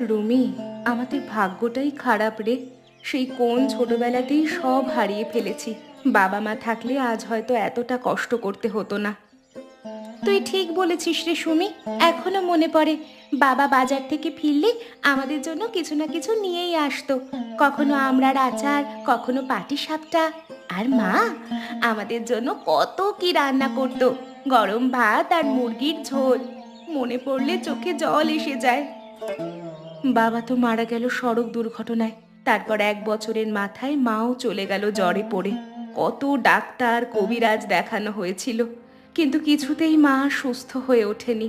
রুমি, আমাদের ভাগ্যটাই খারাপ রে। সেই কোন ছোটবেলাতেই সব হারিয়ে ফেলেছি। বাবা মা থাকলে আজ হয়তো এতটা কষ্ট করতে হতো না। তুই ঠিক বলেছিস রে সুমি। এখনো মনে পড়ে, বাবা বাজার থেকে ফিরলে আমাদের জন্য কিছু না কিছু নিয়েই আসতো। কখনো আমড়ার আচার, কখনো পাটিসাপটা। আর মা আমাদের জন্য কত কি রান্না করতো, গরম ভাত আর মুরগির ঝোল। মনে পড়লে চোখে জল এসে যায়। বাবা তো মারা গেল সড়ক দুর্ঘটনায়। তারপর 1 বছরের মাথায় মাও চলে গেল জ্বরে পড়ে। কত ডাক্তার কবিরাজ দেখানো হয়েছিল, কিন্তু কিছুতেই মা সুস্থ হয়ে ওঠেনি।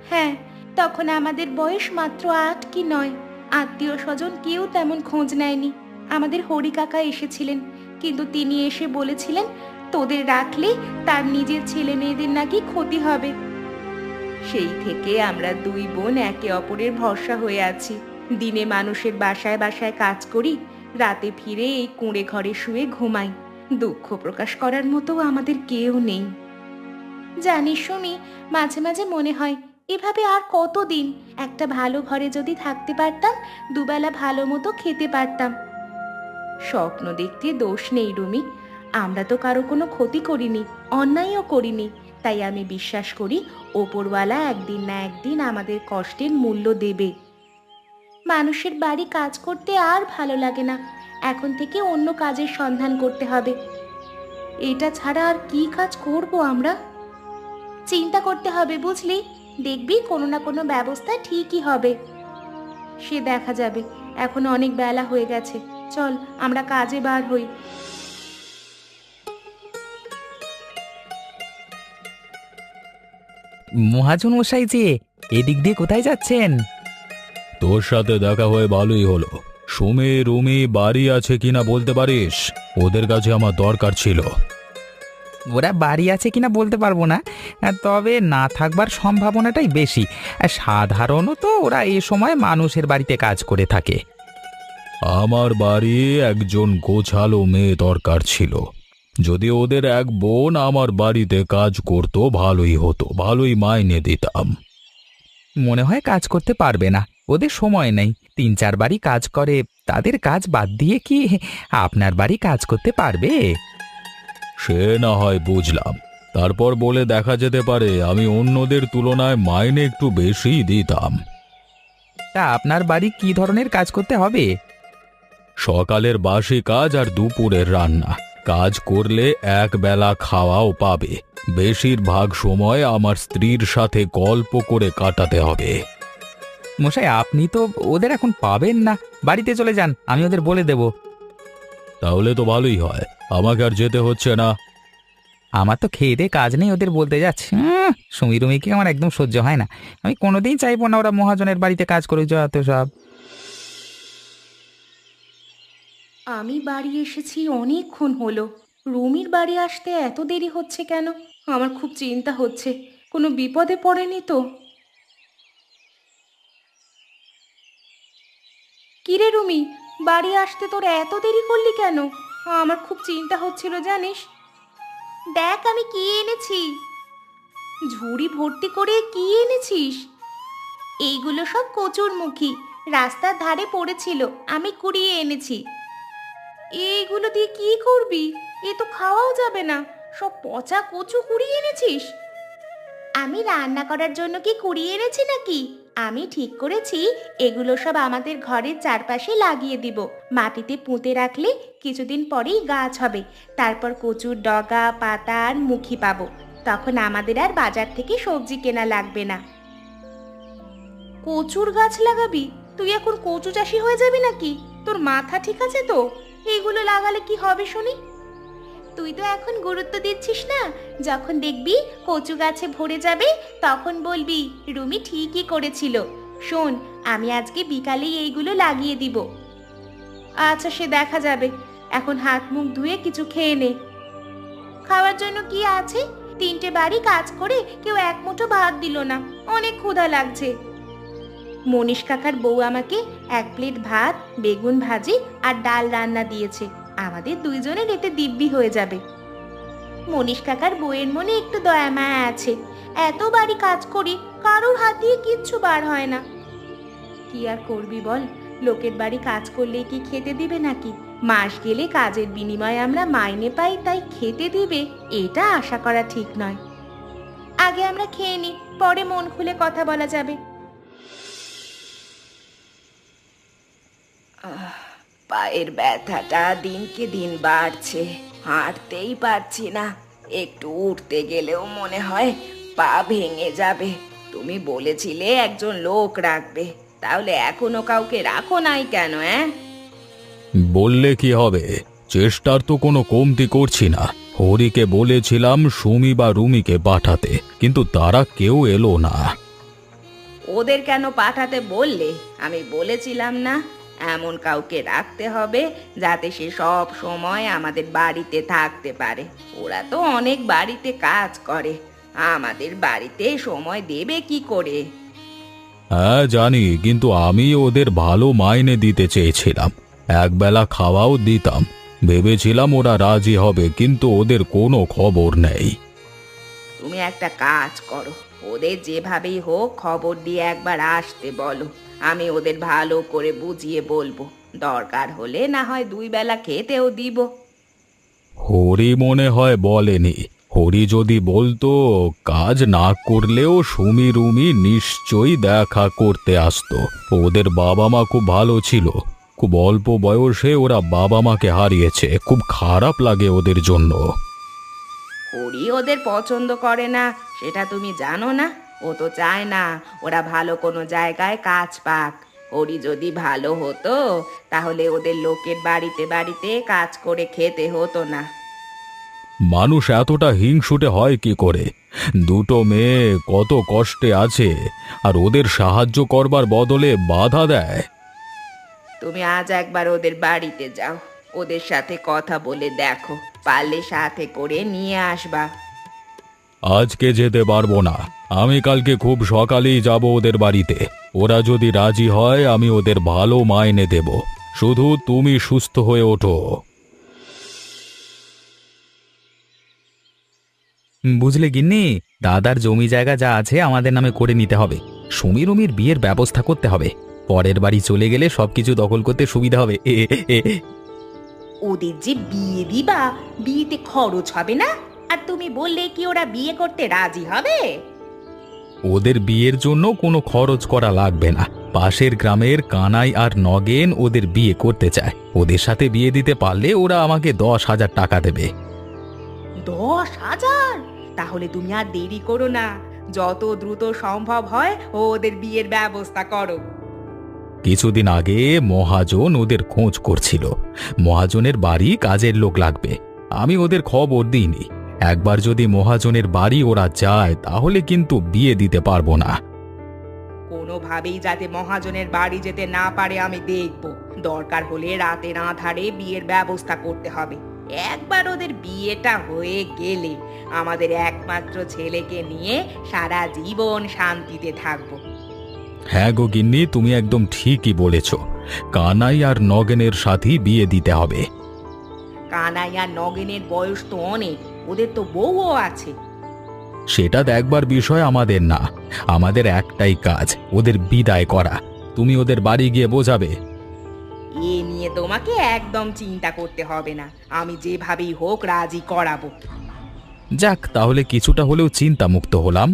হ্যাঁ, তখন আমাদের বয়স মাত্র 8 কি 9। আত্মীয় স্বজন কেউ তেমন খোঁজ নেয়নি। আমাদের হরি কাকা এসেছিলেন, কিন্তু তিনি এসে বলেছিলেন তোদের রাখলে তার নিজের ছেলে মেয়েদের নাকি ক্ষতি হবে। সেই থেকে আমরা 2 বোন একে অপরের ভরসা হয়ে আছি। দিনে মানুষের বাসায় বাসায় কাজ করি, রাতে ফিরে এই কুঁড়ে ঘরে শুয়ে ঘুমাই। দুঃখ প্রকাশ করার মতো আমাদের কেউ নেই। জানিস সুমি, মাঝে মাঝে মনে হয় এভাবে আর কতদিন। একটা ভালো ঘরে যদি থাকতে পারতাম, দুবেলা ভালো মতো খেতে পারতাম। স্বপ্ন দেখতে দোষ নেই রুমি। আমরা তো কারো কোনো ক্ষতি করিনি, অন্যায়ও করিনি। তাই আমি বিশ্বাস করি ওপরওয়ালা একদিন না একদিন আমাদের কষ্টের মূল্য দেবে। মানুষের বাড়ি কাজ করতে আর ভালো লাগে না। এখন থেকে অন্য কাজের সন্ধান করতে হবে। এটা ছাড়া আর কি কাজ করব আমরা? চিন্তা করতে হবে বুঝলি। দেখবি কোনো না কোনো ব্যবস্থা ঠিকই হবে। সে দেখা যাবে। এখন অনেক বেলা হয়ে গেছে, চল আমরা কাজে বার হই। মহাজন মশাই যে, এদিক দিয়ে কোথায় যাচ্ছেন? তোর সাথে দেখা হয়ে ভালোই হলো। সুমি রুমি বাড়ি আছে কিনা বলতে পারিস? ওদের কাছে আমার দরকার ছিল। ওরা বাড়ি আছে কিনা বলতে পারবো না, তবে না থাকবার সম্ভাবনাটাই বেশি। সাধারণত ওরা এ সময় মানুষের বাড়িতে কাজ করে থাকে। আমার বাড়ি একজন গোছালো মেয়ে দরকার ছিল। যদি ওদের এক বোন আমার বাড়িতে কাজ করতো ভালোই হতো, ভালোই মাইনে দিতাম। মনে হয় কাজ করতে পারবে না, ওদের সময় নেই। 3-4 বাড়ি কাজ করে, তাদের কাজ বাদ দিয়ে কি আপনার বাড়ি কাজ করতে পারবে? সে না হয় বুঝলাম, তারপর বলে দেখা যেতে পারে আমি অন্যদের তুলনায় মাইনে একটু বেশি দিতাম। তা আপনার বাড়ি কি ধরনের কাজ করতে হবে? সকালের বাসি কাজ আর দুপুরের রান্না। কাজ করলে এক বেলা খাওয়াও পাবে। বেশিরভাগ সময় আমার স্ত্রীর সাথে গল্প করে কাটাতে হবে। মশাই, আপনি তো ওদের এখন পাবেন না। বাড়িতে চলে যান, আমি ওদের বলে দেব। তাহলে তো ভালোই হয়, আমাকে আর যেতে হচ্ছে না। আমার তো খেয়ে দিয়ে কাজ নেই, ওদের বলতে যাচ্ছি। সুমি রুমিকে আমার একদম সহ্য হয় না। আমি কোনোদিন চাইবো না ওরা মহাজনের বাড়িতে কাজ করে যত সব। আমি বাড়ি এসেছি অনেকক্ষণ হলো। রুমির বাড়ি আসতে এত দেরি হচ্ছে কেন? আমার খুব চিন্তা হচ্ছে, কোনো বিপদে পড়েনি তো? কিরে রুমি, বাড়ি আসতে তোর এত দেরি করলি কেন? আমার খুব চিন্তা হচ্ছিল জানিস। দেখ আমি কি এনেছি। ঝুড়ি ভর্তি করে কি এনেছিস? এইগুলো সব কচুরমুখী, রাস্তার ধারে পড়েছিল, আমি কুড়িয়ে এনেছি। এইগুলো দিয়ে কি করবি? এ তো খাওয়াও যাবে না। সব পচা কচু কুড়িয়ে এনেছিস? আমি রান্না করার জন্য কি কুড়িয়ে এনেছি নাকি? আমি ঠিক করেছি এগুলো সব আমাদের ঘরের চারপাশে লাগিয়ে দিব। মাটিতে পুঁতে রাখলে কিছুদিন পরেই গাছ হবে। তারপর কচুর ডগা পাতা আর মুখি পাবো। তখন আমাদের আর বাজার থেকে সবজি কেনা লাগবে না। কচুর গাছ লাগাবি? তুই এখন কচু চাষি হয়ে যাবি নাকি? তোর মাথা ঠিক আছে তো? এইগুলো লাগালে কি হবে শুনি? তুই তো এখন গুরুত্ব দিচ্ছিস না। যখন দেখবি কচু গাছে ভরে যাবে, তখন বলবি রুমি ঠিকই করেছিল। শোন, আমি আজকে বিকালেই এইগুলো লাগিয়ে দিব। আচ্ছা, সে দেখা যাবে। এখন হাত মুখ ধুয়ে কিছু খেয়ে নে। খাওয়ার জন্য কি আছে? 3টে বাড়ি কাজ করে কেউ এক মুঠো ভাত দিল না। অনেক ক্ষুধা লাগছে। মনীষ কাকার বউ আমাকে 1 প্লেট ভাত, বেগুন ভাজি আর ডাল রান্না দিয়েছে। আমাদের 2জনের এতে দিব্যি হয়ে যাবে। মনীষ কাকার বউয়ের মনে একটু দয়া মায়া আছে। এত বাড়ি কাজ করি, কারোর হাত দিয়ে কিচ্ছু বার হয় না। কি আর করবি বল, লোকের বাড়ি কাজ করলে কি খেতে দিবে নাকি? মাস গেলে কাজের বিনিময়ে আমরা মাইনে পাই, তাই খেতে দিবে এটা আশা করা ঠিক নয়। আগে আমরা খেয়ে নিই, পরে মন খুলে কথা বলা যাবে। পায়ের ব্যথাটা দিনকে দিন বাড়ছে, হাঁটতেই পারছি না। একটু উঠতে গেলেও মনে হয় পা ভেঙে যাবে। তুমি বলেছিলে একজন লোক রাখবে, তাহলে এখনো কাউকে রাখো নাই কেন? বললে কি হবে, চেষ্টার তো কোনো কমতি করছি না। হরিকে বলেছিলাম সুমি বা রুমিকে পাঠাতে, কিন্তু তারা কেউ এলো না। ওদের কেন পাঠাতে বললে? আমি বলেছিলাম না এমন কাউকে রাখতে হবে যাতে সে সব সময় আমাদের বাড়িতে থাকতে পারে। ওরা তো অনেক বাড়িতে কাজ করে, আমাদের বাড়িতে সময় দেবে কি করে? হ্যাঁ জানি, কিন্তু আমি ওদের ভালো মাইনে দিতে চেয়েছিলাম, একবেলা খাওয়াও দিতাম। ভেবেছিলাম ওরা রাজি হবে, কিন্তু ওদের কোনো খবর নেই। তুমি একটা কাজ করো, ওদের যেভাবেই হোক খবর দিয়ে একবার আসতে বলো। আমি ওদের ভালো করে বুঝিয়ে বলবো, দরকার হলে না হয় 2 বেলা খেতেও দিব। হরি মনে হয় বলেনি। হরি যদি বলতো, কাজ না করলেও সুমি রুমি নিশ্চয়ই দেখা করতে আসতো। ওদের বাবা মা খুব ভালো ছিল, খুব অল্প বয়সে ওরা বাবা মাকে হারিয়েছে, খুব খারাপ লাগে ওদের জন্য। হরি ওদের পছন্দ করে না সেটা তুমি জানো না? ও তো চায় না ওরা ভালো কোনো জায়গায় কাজ পাক। হরি যদি ভালো হতো তাহলে ওদের লোকের বাড়িতে বাড়িতে কাজ করে খেতে হতো না। মানুষ এতটা হিংসুটে হয় কি করে? দুটো মেয়ে কত কষ্টে আছে, আর ওদের সাহায্য করবার বদলে বাধা দেয়। তুমি আজ একবার ওদের বাড়িতে যাও, ওদের সাথে কথা বলে দেখো, পারলে সাথে করে নিয়ে আসবা। আজকে যেতে পারবো না, আমি কালকে খুব সকালেই যাব ওদের বাড়িতে। ওরা যদি রাজি হয় আমি ওদের ভালো মাইনে দেব, শুধু তুমি সুস্থ হয়ে ওঠো। বুঝলে গিন্নি, দাদার জমি জায়গা যা আছে আমাদের নামে করে নিতে হবে। সুমি রুমির বিয়ের ব্যবস্থা করতে হবে, পরের বাড়ি চলে গেলে সবকিছু দখল করতে সুবিধা হবে। ওদের যে বিয়ে দিবা, বিয়েতে খরচ হবে না? আর তুমি বললে কি ওরা বিয়ে করতে রাজি হবে? ওদের বিয়ের জন্য কোনো খরচ করা লাগবে না। পাশের গ্রামের কানাই আর নগেন ওদের বিয়ে করতে চায়, ওদের সাথে বিয়ে দিতে পারলে ওরা আমাকে 10,000 টাকা দেবে। 10,000? তাহলে তুমি আর দেরি করো না, যত দ্রুত সম্ভব হয় ওদের বিয়ের ব্যবস্থা করো। কিছুদিন আগে মহাজন ওদের খোঁজ করছিল, মহাজনের বাড়ি কাজের লোক লাগবে। আমি ওদের খবর দিইনি, একবার যদি মহাজনের বাড়ি ওরা যায় তাহলে কিন্তু বিয়ে দিতে পারবো না। কোনোভাবেই যাতে মহাজনের বাড়ি যেতে না পারে আমি দেখব। দরকার হলে রাতের আঁধারে বিয়ের ব্যবস্থা করতে হবে। একবার ওদের বিয়েটা হয়ে গেলে আমাদের একমাত্র ছেলেকে নিয়ে সারা জীবন শান্তিতে থাকবো। হ্যাঁ গো গিন্নি, তুমি একদম ঠিকই বলেছ, কানাই আর নগেনের সাথেই বিয়ে দিতে হবে। কানাই আর নগেনের বয়স তো অনেক, ওদের তো বউও আছে। সেটা দেখবার বিষয় আমাদের না, আমাদের একটাই কাজ ওদের বিদায় করা। তুমি ওদের বাড়ি গিয়ে বোঝাবে। এ নিয়ে তোমাকে একদম চিন্তা করতে হবে না, আমি যেভাবেই হোক রাজি করাবো। যাক, তাহলে কিছুটা হলেও চিন্তা মুক্ত হলাম।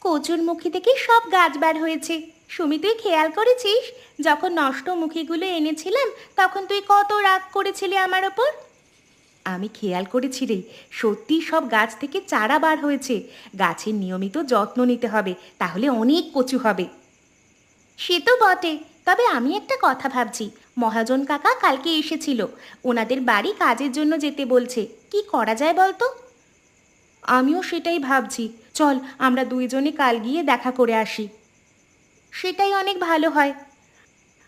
কচুর মুখী থেকে সব গাছ বার হয়েছে। সুমি, তুই খেয়াল করেছিস যখন নষ্ট মুখীগুলো এনেছিলাম তখন তুই কত রাগ করেছিলি আমার ওপর? আমি খেয়াল করেছি রে, সত্যি সব গাছ থেকে চারা বার হয়েছে। গাছের নিয়মিত যত্ন নিতে হবে, তাহলে অনেক কচু হবে। সে তো বটে, তবে আমি একটা কথা ভাবছি। মহাজন কাকা কালকে এসেছিল, ওনাদের বাড়ি কাজের জন্য যেতে বলছে। কি করা যায় বলতো? আমিও সেটাই ভাবছি, চল আমরা দুইজনে কাল গিয়ে দেখা করে আসি। সেটাই অনেক ভালো হয়।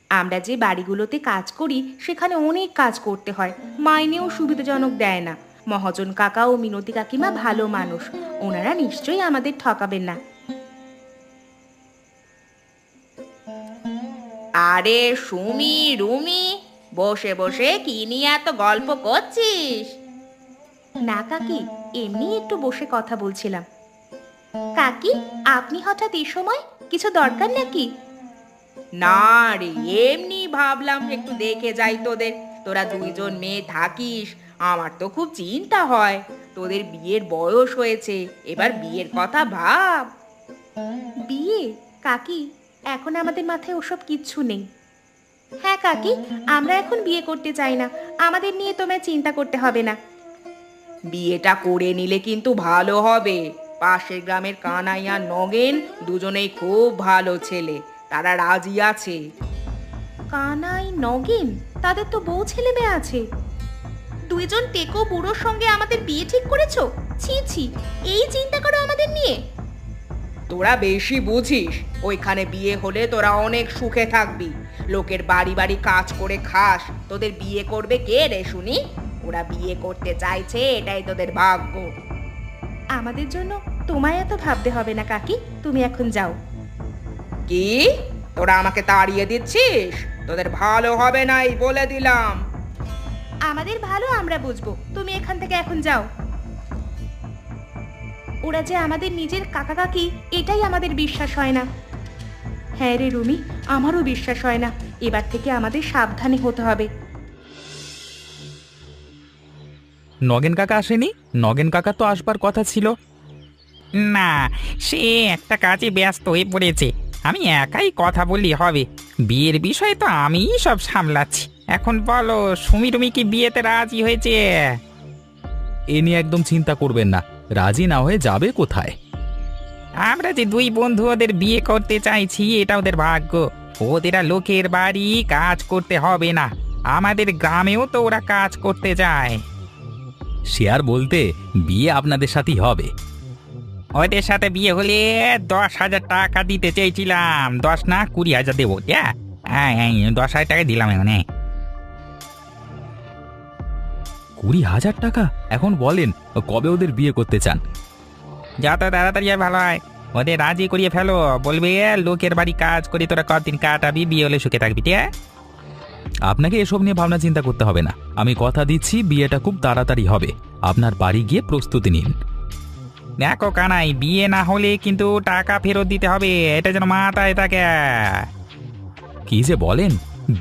আমরা যে বাড়িগুলোতে কাজ করি সেখানে অনেক কাজ করতে হয়, মাইনেও সুবিধাজনক দেয় না। মহাজন কাকা ও মিনতি কাকিমা ভালো মানুষ, ওনারা নিশ্চয়ই আমাদের ঠকাবেন না। আরে সুমি, রুমি, বসে বসে কি নিয়ে এত গল্প করছিস? না কাকি, এমনি একটু বসে কথা বলছিলাম। কাকি, আপনি হঠাৎ এই সময় কিছু দরকার নাকি? না রে, এমনি ভাবলাম একটু দেখে যাই তোদের। তোরা দুইজন মেয়ে থাকিস, আমার তো খুব চিন্তা হয়। তোদের বিয়ের বয়স হয়েছে, এবার বিয়ের কথা ভাব। বিয়ে? কাকি, এখন আমাদের মাথায় ওসব কিচ্ছু নেই। হ্যাঁ কাকি, আমরা এখন বিয়ে করতে চাই না। আমাদের নিয়ে তোমায় চিন্তা করতে হবে না। বিয়েটা করে নিলে কিন্তু ভালো হবে। পাশের গ্রামের কানাই আর নগেন দুজনেই খুব ভালো ছেলে, তারা রাজি আছে। কানাই, নগেন, তাদের তো বউ ছেলে মেয়ে আছে। দুইজন টেকো বুড়োর সঙ্গে আমাদের বিয়ে ঠিক করেছো? ছি ছি, এই চিন্তা করো আমাদের নিয়ে? তোরা বেশি বুঝিস। ওইখানে বিয়ে হলে তোরা অনেক সুখে থাকবি, লোকের বাড়ি বাড়ি কাজ করে খাস। তোদের বিয়ে করবে কে রে শুনি? ওরা বিয়ে করতে চাইছে, এটাই তোদের ভাগ্য। আমাদের জন্য তোমায় এত ভাবতে হবে না কাকি, তুমি এখন যাও। কি, তোরা আমাকে তাড়িয়ে দিচ্ছিস? তোদের ভালো হবে না, এই বলে দিলাম। আমাদের ভালো আমরা বুঝবো, তুমি এখান থেকে এখন যাও। ওরা যে আমাদের নিজের কাকা কাকি, এটাই আমাদের বিশ্বাস হয় না। হ্যাঁ রে রুমি, আমারও বিশ্বাস হয় না। এবার থেকে আমাদের সাবধানে হতে হবে। নগেন কাকা আসেনি? নগেন কাকা তো আসবার কথা ছিল। না, সে একটা কাজে ব্যস্ত হয়ে পড়েছে। আমি একাই কথা বললি হবে? বিয়ের বিষয়ে তো আমিই সব সামলাচ্ছি। এখন বলো, সুমি কি বিয়েতে রাজি হয়েছে? এ নিয়ে একদম চিন্তা করবেন না, রাজি না হয়ে যাবে কোথায়? আমরা যে দুই বন্ধু ওদের বিয়ে করতে চাইছি, এটা ওদের ভাগ্য। ওদের আর লোকের বাড়ি কাজ করতে হবে না, আমাদের গ্রামেও তো ওরা কাজ করতে যায়। সে আর বলতে, বিয়ে আপনাদের সাথেই হবে। ওদের সাথে বিয়ে হলে 10,000 টাকা দিতে চেয়েছিলাম। 10 না 20,000 দেবো। হ্যাঁ, 10,000 টাকা দিলাম এখানে। 20,000 টাকা? এখন বলেন কবে ওদের বিয়ে করতে চান? যত তাড়াতাড়ি হয় ভালো হয়। ওদের রাজি করিয়ে ফেলো, বলবে লোকের বাড়ি কাজ করে তোরা কতদিন কাটাবি, বিয়ে হলে সুখে থাকবি। ঠিক আছে? আপনাকে এসব নিয়ে ভাবনা চিন্তা করতে হবে না। আমি কথা দিচ্ছি বিয়েটা খুব তাড়াতাড়ি হবে। আপনার বাড়ি গিয়ে প্রস্তুতি নিন। দেখো কানাই, বিয়ে না হলে কিন্তু টাকা ফেরত দিতে হবে, এটা যেন মাথায় থাকে। কি যে বলেন,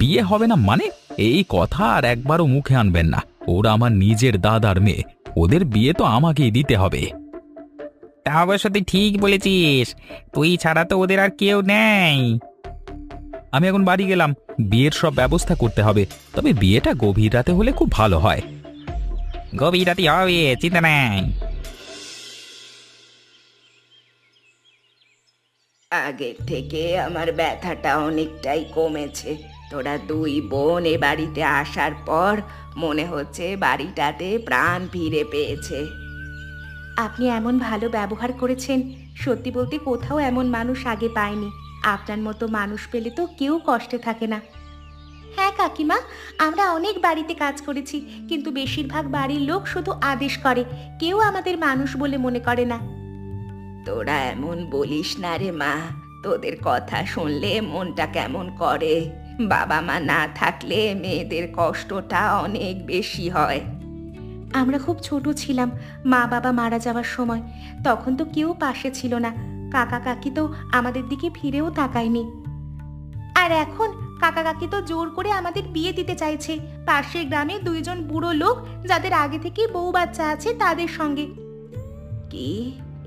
বিয়ে হবে না মানে? এই কথা আর একবারও মুখে আনবেন না। ওরা আমার নিজের দাদার মেয়ে, ওদের বিয়ে তো আমাকেই দিতে হবে। তা অবশ্য তুই ঠিক বলেছিস, তুই ছাড়া তো ওদের আর কেউ নেই। আমি এখন বাড়ি গেলাম, বিয়ের সব ব্যবস্থা করতে হবে। তবে বিয়েটা গভীর রাতে হলে খুব ভালো হয়। গভীর রাতে হবে, চিন্তা নেই। আগের থেকে আমার ব্যথাটা অনেকটাই কমেছে। তোরা দুই বোন এ বাড়িতে আসার পর মনে হচ্ছে বাড়িটাতে প্রাণ ফিরে পেয়েছে। আপনি এমন ভালো ব্যবহার করেছেন, সত্যি বলতে কোথাও এমন মানুষ আগে পায়নি। আপনার মতো মানুষ পেলে তো কেউ কষ্টে থাকে না। হ্যাঁ কাকিমা, আমরা অনেক বাড়িতে কাজ করেছি, কিন্তু বেশিরভাগ বাড়ির লোক শুধু আদেশ করে, কেউ আমাদের মানুষ বলে মনে করে না। তোরা এমন বলিস না রে মা, তোদের কথা শুনলে মনটা কেমন করে। বাবা মা না থাকলে মেয়েদের কষ্টটা অনেক বেশি হয়। আমরা খুব ছোট ছিলাম মা বাবা মারা যাওয়ার সময়, তখন তো কেউ পাশে ছিল না। কাকা কাকি তো আমাদের দিকে ফিরেও তাকায়নি। আর এখন কাকা কাকি তো জোর করে আমাদের বিয়ে দিতে চাইছে পাশের গ্রামে দুইজন বুড়ো লোক, যাদের আগে থেকে বউ বাচ্চা আছে, তাদের সঙ্গে। কি,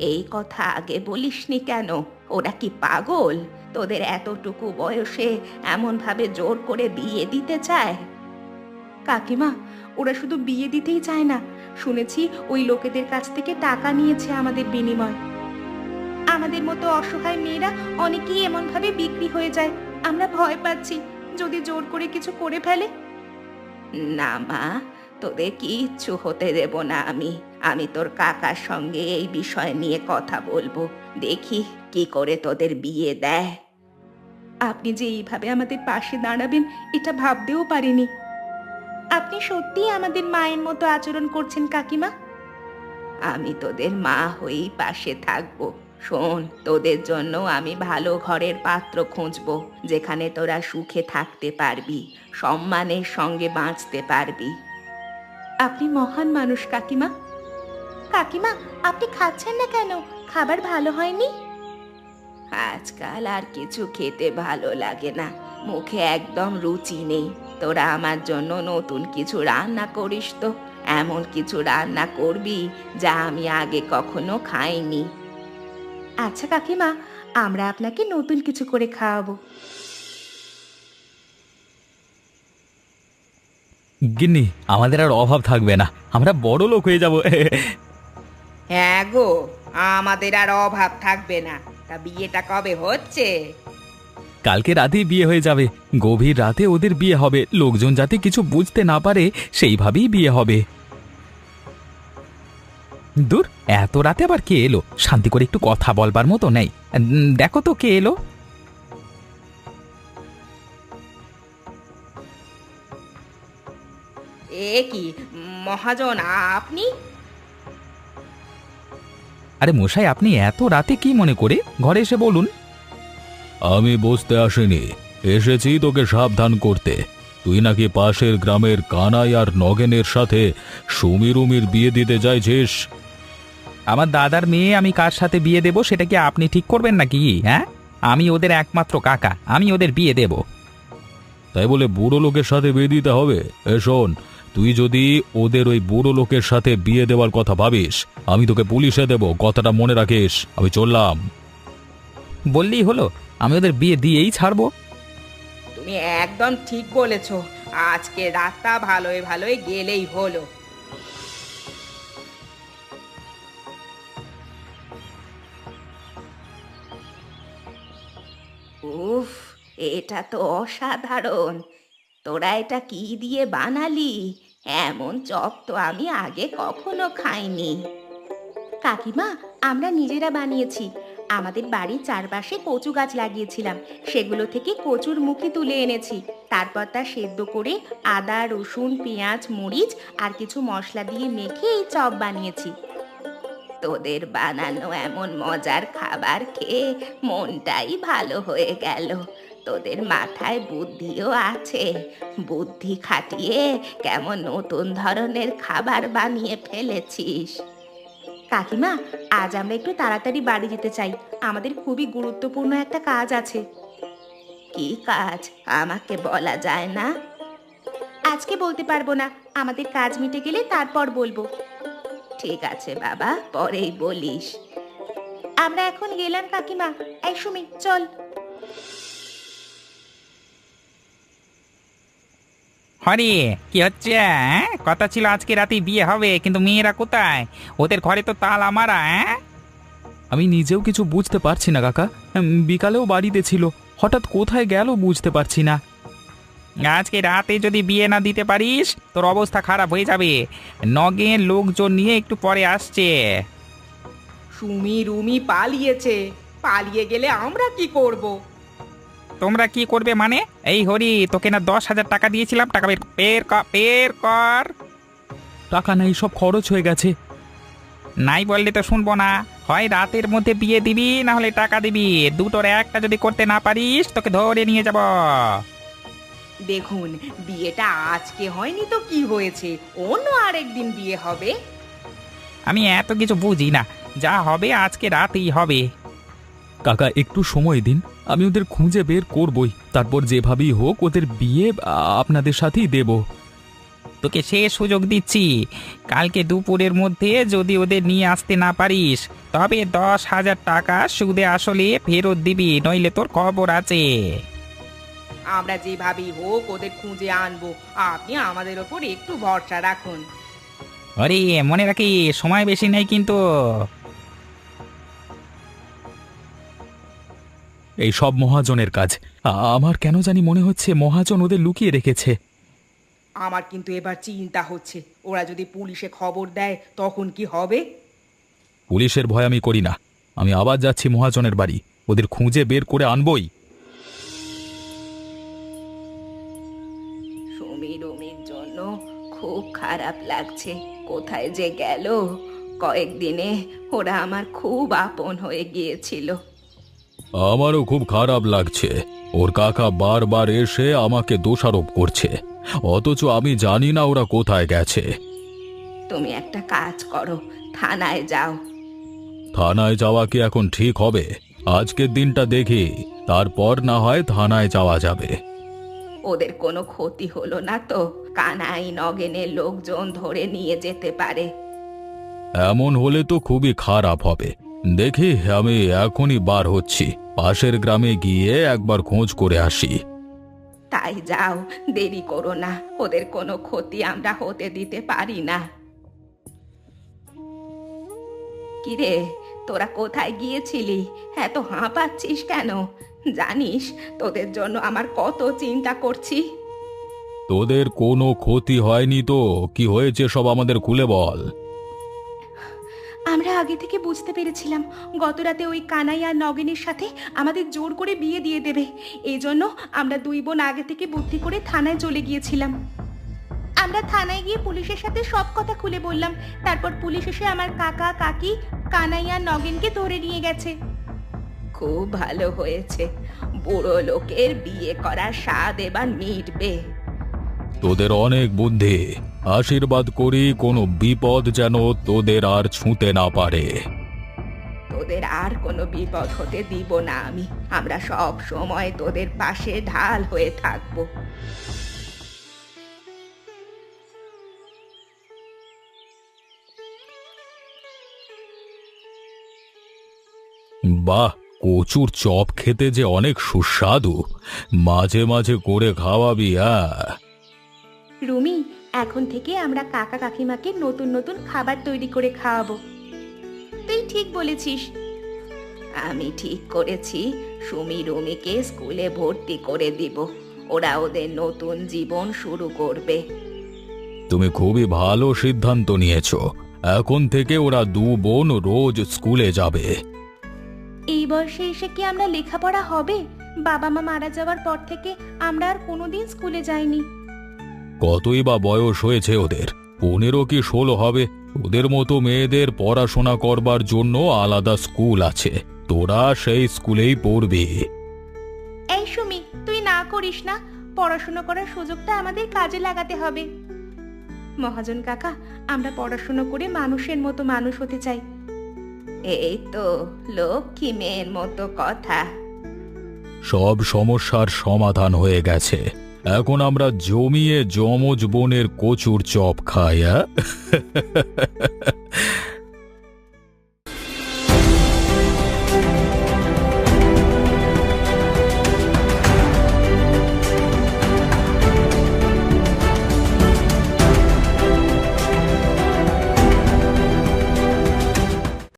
এই কথা আগে বলিসনি কেন? ওরা কি পাগল? তোদের এতটুকু বয়সে এমন ভাবে জোর করে বিয়ে দিতে চায়? কাকিমা, ওরা শুধু বিয়ে দিতেই চায় না, শুনেছি ওই লোকেদের কাছ থেকে টাকা নিয়েছে আমাদের বিনিময়। আমাদের মতো অসহায় মেয়েরা অনেকেই এমন ভাবে বিক্রি হয়ে যায়। আমরা ভয় পাচ্ছি, যদি জোর করে কিছু করে ফেলে। না মা, তোদের কিচ্ছু হতে দেব না আমি। আমি তোর কাকার সঙ্গে এই বিষয় নিয়ে কথা বলবো, দেখি কি করে তোদের বিয়ে দেয়। আপনি যে এইভাবে আমাদের পাশে দাঁড়াবেন, এটা ভাবতেও পারিনি। আপনি সত্যিই আমাদের মায়ের মতো আচরণ করছেন কাকিমা। আমি তোদের মা হয়েই পাশে থাকবো। শোন, তোদের জন্য আমি ভালো ঘরের পাত্র খুঁজবো, যেখানে তোরা সুখে থাকতে পারবি, সম্মানের সঙ্গে বাঁচতে পারবি। আপনি মহান মানুষ কাকিমা। কাকিমা, আপনি খাচ্ছেন না কেন? খাবার ভালো হয়নি? আজকাল আর কিছু খেতে ভালো লাগে না, মুখে একদম রুচি নেই। তোরা আমার জন্য নতুন কিছু রান্না করিস তো, এমন কিছু রান্না করবি যা আমি আগে কখনো খাইনি। আচ্ছা কাকিমা, আমরা আপনাকে নতুন কিছু করে খাওয়াবো। গিন্নি, আমাদের আর অভাব থাকবে না, আমরা বড় লোক হয়ে যাব। হ্যাঁ গো, আমাদের আর অভাব থাকবে না। তা বিয়েটা কবে হচ্ছে? কালকে রাতেই বিয়ে হয়ে যাবে। গভীর রাতে ওদের বিয়ে হবে, লোকজন যাতে কিছু বুঝতে না পারে সেইভাবেই বিয়ে হবে। দূর, এত রাতে আবার কে এলো? শান্তি করে একটু কথা বলবার মতো নেই। দেখো তো কে এলো। এ কি মহাজন, আপনি? আরে মশাই, আপনি এত রাতে কি মনে করে? ঘরে এসে বলুন। আমি বসতে আসিনি, এসেছি তোকে সাবধান করতে। তুই নাকি পাশের গ্রামের কানাই আর নগেনের সাথে সুমিরুমির বিয়ে দিতে চাইছিস। আমার দাদার মেয়ে আমি কার সাথে বিয়ে দেব সেটা কি আপনি ঠিক করবেন নাকি? হ্যাঁ, আমি ওদের একমাত্র কাকা, আমি ওদের বিয়ে দেব। তাই বলে বুড়ো লোকের সাথে বিয়ে দিতে হবে? শোন, তুই যদি ওদের ওই বুড়ো লোকের সাথে বিয়ে দেওয়ার কথা ভাবিস, আমি তোকে পুলিশে দেব, কথাটা মনে রাখিস। আমি চললাম। বললেই হলো, আমি ওদের বিয়ে দিয়েই ছাড়বো। তুমি একদম ঠিক বলেছ। আজকে রাতটা ভালোই ভালোই গেলেই হলো। উফ, এটা তো অসাধারণ। তোরা এটা কি দিয়ে বানালি? এমন চপ তো আমি আগে কখনো খাইনি। কাকিমা, আমরা নিজেরা বানিয়েছি। আমাদের বাড়ির চারপাশে কচু গাছ লাগিয়েছিলাম, সেগুলো থেকে কচুর মুখি তুলে এনেছি। তারপর তা সেদ্ধ করে আদা, রসুন, পেঁয়াজ, মরিচ আর কিছু মশলা দিয়ে মেখে এই চপ বানিয়েছি। তোদের বানানো এমন মজার খাবার খেয়ে মনটাই ভালো হয়ে গেল। তোদের মাথায় বুদ্ধিও আছে, বুদ্ধি খাটিয়ে কেমন নতুন ধরনের খাবার বানিয়ে ফেলেছিস। কাকিমা, আজ আমরা একটু তাড়াতাড়ি বাড়ি যেতে চাই, আমাদের খুবই গুরুত্বপূর্ণ একটা কাজ আছে। কি কাজ আমাকে বলা যায় না? আজকে বলতে পারবো না, আমাদের কাজ মিটে গেলে তারপর বলবো। ঠিক আছে বাবা, পরেই বলিস। আমরা এখন গেলাম কাকিমা। এই সুমি, চল। হরি, কি হচ্ছে? কথা ছিল আজকে রাতে বিয়ে হবে, কিন্তু মেয়েরা কোথায়? ওদের ঘরে তো তালা মারা। আমি নিজেও কিছু বুঝতে পারছি না কাকা। বিকালেও বাড়িতে ছিল, হঠাৎ কোথায় গেল বুঝতে পারছি না। আজকে রাতে যদি বিয়ে না দিতে পারিস তোর অবস্থা খারাপ হয়ে যাবে। নগেন লোকজন নিয়ে একটু পরে আসছে। সুমি রুমি পালিয়েছে, পালিয়ে গেলে আমরা কি করব? তোমরা কি করবে মানে? এই হরি, তোকে না 10,000 টাকা দিয়েছিলাম, টাকা বের কর। টাকা নাই, সব খরচ হয়ে গেছে। নাই বললে তো শুনবো না। হয় রাতের মধ্যে বিয়ে দিবি, না হলে টাকা দিবি। দুটোর একটা যদি করতে না পারিস তোকে ধরে নিয়ে যাব। দেখুন, বিয়েটা আজকে হয়নি তো কি হয়েছে, অন্য আরেকদিন বিয়ে হবে। আমি এত কিছু বুঝি না, যা হবে আজকে রাতেই হবে। কাকা, একটু সময় দিন, আমি ওদের খুঁজে বের করবই। তারপর যেভাবেই হোক ওদের বিয়ে আপনাদের সাথেই দেব। তোকে সে সুযোগ দিচ্ছি, কালকে দুপুরের মধ্যে যদি ওদের নিয়ে আসতে না পারিস তবে 10,000 টাকা সুদে আসলে ফেরত দিবি, নইলে তোর খবর আছে। আমরা যেভাবেই হোক ওদের খুঁজে আনবো, আপনি আমাদের ওপর একটু ভরসা রাখুন। আরে মনে রাখি, সময় বেশি নেই কিন্তু। এই সব মহাজনের কাজ। আমার কেন জানি মনে হচ্ছে মহাজন ওদের লুকিয়ে রেখেছে। আমার কিন্তু এবার চিন্তা হচ্ছে, ওরা যদি পুলিশে খবর দেয় তখন কি হবে? পুলিশের ভয় আমি করি না, আমি আবার যাচ্ছি মহাজনের বাড়ি, ওদের খুঁজে বের করে আনবই। সুমির জন্য খুব খারাপ লাগছে, কোথায় যে গেল। কয়েকদিনে ওরা আমার খুব আপন হয়ে গিয়েছিল। আমারও খুব খারাপ লাগছে, ওর কাকা বারবার এসে আমাকে দোষারোপ করছে, অথচ আমি জানি না ওরা কোথায় গেছে। তুমি একটা কাজ করো, থানায় যাও। থানায় যাওয়া কি এখন ঠিক হবে? আজকের দিনটা দেখি, তারপর না হয় থানায় যাওয়া যাবে। ওদের কোনো ক্ষতি হলো না তো? কানাই নগেনের লোকজন ধরে নিয়ে যেতে পারে। এমন হলে তো খুবই খারাপ হবে। দেখি, আমি এখনই বার হচ্ছি, পাশের গ্রামে গিয়ে একবার খোঁজ করে আসি। তাই যাও, দেরি করো না, ওদের কোনো ক্ষতি আমরা হতে দিতে পারি না। কিরে, তোরা কোথায় গিয়েছিলি? এত হাঁপাচ্ছিস কেন? জানিস তোদের জন্য আমার কত চিন্তা করছি। তোদের কোনো ক্ষতি হয়নি তো? কি হয়েছে সব আমাদের খুলে বল। আমরা আগে থেকে বুঝতে পেরেছিলাম গত রাতে ওই কানাই আর নগেনের সাথে আমাদের জোর করে বিয়ে দিয়ে দেবে। এই জন্য আমরা দুই বোন আগে থেকে বুদ্ধি করে থানায় চলে গিয়েছিলাম। আমরা থানায় গিয়ে পুলিশের সাথে সব কথা খুলে বললাম। তারপর পুলিশ এসে আমার কাকা কাকি কানাই আর নগেনকে ধরে নিয়ে গেছে। খুব ভালো হয়েছে, বুড়ো লোকের বিয়ে করার স্বাদ এবার মিটবে। তোদের অনেক বুদ্ধি। আশীর্বাদ করি কোনো বিপদ যেন তোদের আর ছুঁতে না পারে। তোদের আর কোনো বিপদ হতে দিব না আমি। আমরা সব সময় তোদের পাশে ঢাল হয়ে থাকবো। বাহ, কচুর চপ খেতে যে অনেক সুস্বাদু। মাঝে মাঝে করে খাওয়াবি। রুমি, এখন থেকে আমরা কাকা কাকিমাকে নতুন নতুন খাবার তৈরি করে খাওয়াবো। তুই ঠিক বলেছিস। আমি ঠিক করেছি, সুমি রুমিকে স্কুলে ভর্তি করে দিব। ওরা ওদের নতুন জীবন শুরু করবে। তুমি খুবই ভালো সিদ্ধান্ত নিয়েছো। এখন থেকে ওরা দু বোন রোজ স্কুলে যাবে। এই বয়সে এসে কি আমরা লেখাপড়া হবে? বাবা মা মারা যাওয়ার পর থেকে আমরা আর কোনোদিন স্কুলে যাইনি। কতই বা বয়স হয়েছে ওদের? 15 কি 16 হবে। ওদের মতো মেয়েদের পড়াশোনা করবার জন্য আলাদা স্কুল আছে, তোরা সেই স্কুলেই পড়বি। এই সুমি, তুই না করিস না। পড়াশোনা করার সুযোগটা আমাদের কাজে লাগাতে হবে। মহাজন কাকা, আমরা পড়াশোনা করে মানুষের মতো মানুষ হতে চাই। এই তো লক্ষ্মী মেয়ের মতো কথা। সব সমস্যার সমাধান হয়ে গেছে। এখন আমরা জমিয়ে যমজ বোনের কচুর চপ খাই।